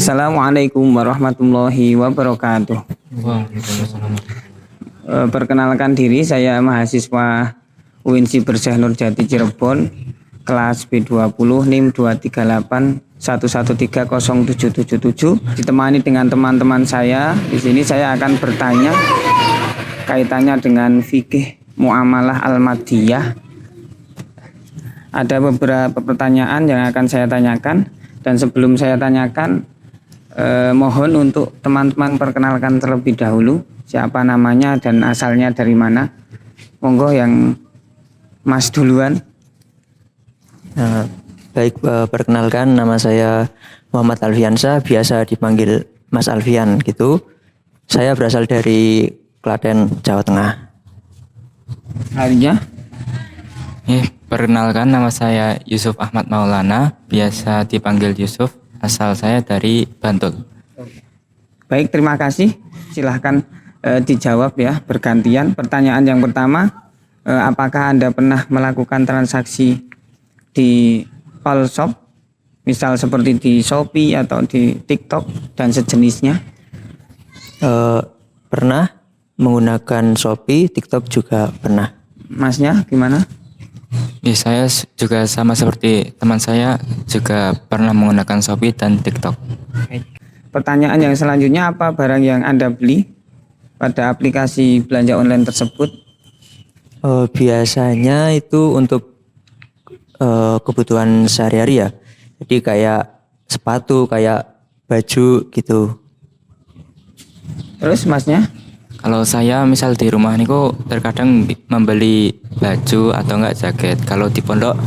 Assalamualaikum warahmatullahi wabarakatuh. Perkenalkan diri, saya mahasiswa UIN Syah Nurjati Cirebon, kelas B20 NIM 23811307777. Ditemani dengan teman-teman saya. Di sini saya akan bertanya kaitannya dengan fikih muamalah al-madiyah. Ada beberapa pertanyaan yang akan saya tanyakan, dan sebelum saya tanyakan, mohon untuk teman-teman perkenalkan terlebih dahulu siapa namanya dan asalnya dari mana. Monggo yang Mas duluan. Baik, perkenalkan, nama saya Muhammad Alfiansyah, biasa dipanggil Mas Alfian gitu. Saya berasal dari Klaten, Jawa Tengah. Harinya? Perkenalkan, nama saya Yusuf Ahmad Maulana, biasa dipanggil Yusuf, asal saya dari Bantul. Baik, terima kasih. Silahkan dijawab ya, bergantian. Pertanyaan yang pertama, apakah Anda pernah melakukan transaksi di all shop, misal seperti di Shopee atau di TikTok dan sejenisnya? Pernah menggunakan Shopee, TikTok juga pernah. Masnya gimana? Saya juga sama seperti teman saya, juga pernah menggunakan Shopee dan TikTok. Pertanyaan yang selanjutnya, apa barang yang Anda beli pada aplikasi belanja online tersebut? Biasanya itu untuk kebutuhan sehari-hari ya. Jadi kayak sepatu, kayak baju gitu. Terus Masnya? Kalau saya misal di rumah niku terkadang membeli baju atau enggak jaket. Kalau di pondok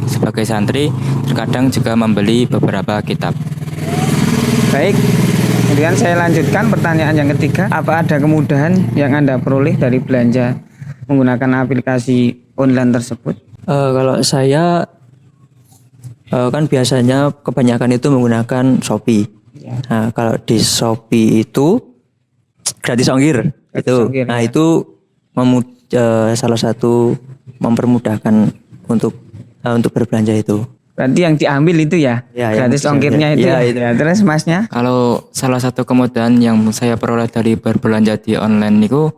sebagai santri terkadang juga membeli beberapa kitab. Baik, kemudian saya lanjutkan pertanyaan yang ketiga. Apa ada kemudahan yang Anda peroleh dari belanja menggunakan aplikasi online tersebut? Kalau saya kan biasanya kebanyakan itu menggunakan Shopee. Ya. Nah, kalau di Shopee itu gratis ongkir itu. Nah, ya. itu salah satu mempermudahkan untuk berbelanja itu. Berarti yang diambil itu ya, gratis ongkirnya itu. Itu. Ya. Terus Masnya? Kalau salah satu kemudahan yang saya peroleh dari berbelanja di online niku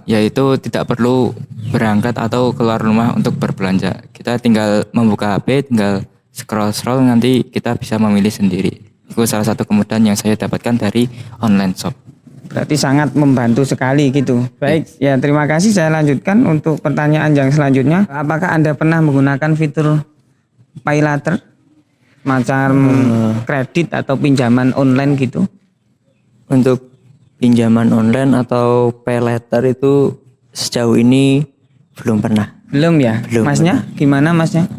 yaitu tidak perlu berangkat atau keluar rumah untuk berbelanja. Kita tinggal membuka HP, tinggal scroll nanti kita bisa memilih sendiri. Itu salah satu kemudahan yang saya dapatkan dari online shop. Berarti sangat membantu sekali gitu. Baik, ya terima kasih. Saya lanjutkan untuk pertanyaan yang selanjutnya. Apakah Anda pernah menggunakan fitur pay later, macam kredit atau pinjaman online gitu? Untuk pinjaman online atau pay later itu sejauh ini belum pernah. Belum ya? Belum. Masnya gimana Masnya?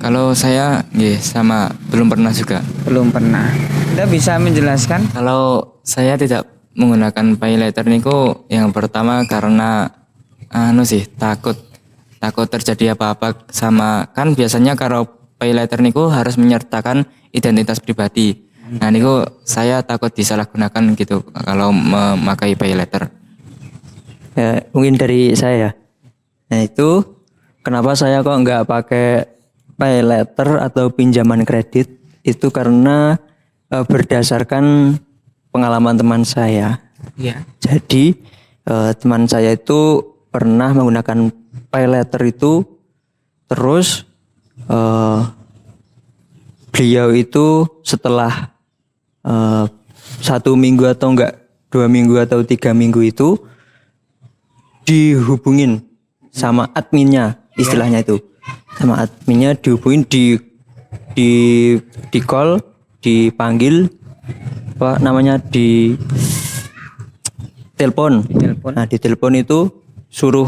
Kalau saya sama belum pernah juga. Belum pernah. Anda bisa menjelaskan? Kalau saya tidak menggunakan pay later niku yang pertama karena takut terjadi apa-apa sama, kan biasanya kalau pay later niku harus menyertakan identitas pribadi. Nah niku saya takut disalahgunakan gitu kalau memakai pay later. Ya, mungkin dari saya. Nah, itu kenapa saya kok nggak pakai pay later atau pinjaman kredit, itu karena berdasarkan pengalaman teman saya. Ya. Jadi teman saya itu pernah menggunakan pay later itu, terus beliau itu setelah 1 minggu atau enggak 2 minggu atau 3 minggu itu dihubungin sama adminnya, istilahnya itu. Sama adminnya dihubungin, di call, dipanggil, di telepon. Nah, di telepon itu suruh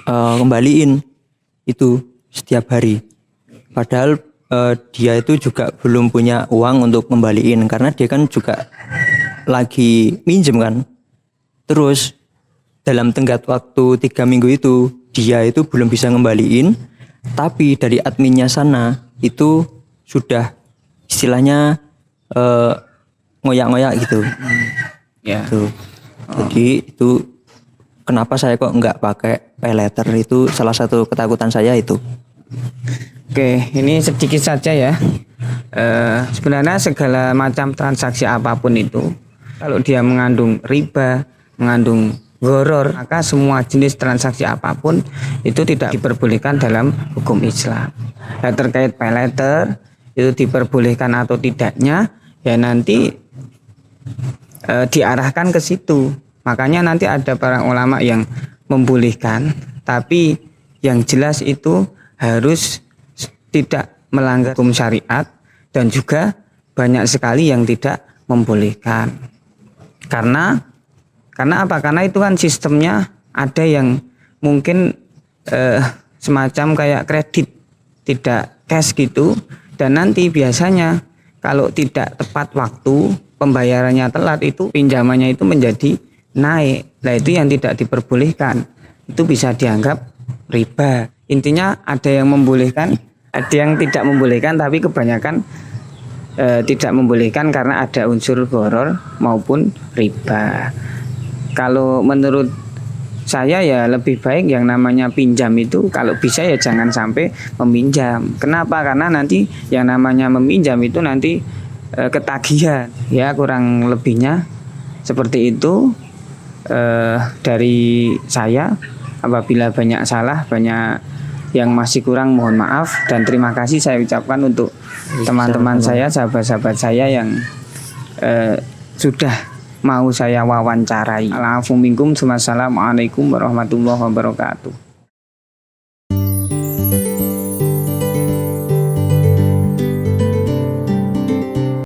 kembaliin itu setiap hari. Padahal dia itu juga belum punya uang untuk kembaliin karena dia kan juga lagi minjem kan. Terus dalam tenggat waktu 3 minggu itu dia itu belum bisa ngembaliin, tapi dari adminnya sana itu sudah istilahnya ngoyak-ngoyak gitu. Ya. Tuh. Jadi itu kenapa saya kok nggak pakai pay later, itu salah satu ketakutan saya itu. Oke, ini sedikit saja ya. sebenarnya segala macam transaksi apapun itu kalau dia mengandung riba, mengandung gharar, maka semua jenis transaksi apapun itu tidak diperbolehkan dalam hukum Islam. Nah, terkait pay letter itu diperbolehkan atau tidaknya ya nanti diarahkan ke situ. Makanya nanti ada para ulama yang membolehkan, tapi yang jelas itu harus tidak melanggar hukum syariat, dan juga banyak sekali yang tidak membolehkan. Karena apa? Karena itu kan sistemnya ada yang mungkin semacam kayak kredit, tidak cash gitu, dan nanti biasanya kalau tidak tepat waktu, pembayarannya telat, itu pinjamannya itu menjadi naik. Nah, itu yang tidak diperbolehkan. Itu bisa dianggap riba. Intinya ada yang membolehkan, ada yang tidak membolehkan, tapi kebanyakan tidak membolehkan karena ada unsur gharar maupun riba. Kalau menurut saya ya lebih baik yang namanya pinjam itu kalau bisa ya jangan sampai meminjam. Kenapa? Karena nanti yang namanya meminjam itu nanti ketagihan. Ya kurang lebihnya seperti itu. Dari saya, apabila banyak salah, banyak yang masih kurang, mohon maaf, dan terima kasih saya ucapkan untuk teman-teman saya, sahabat-sahabat saya yang sudah mau saya wawancarai. Assalamualaikum warahmatullahi wabarakatuh.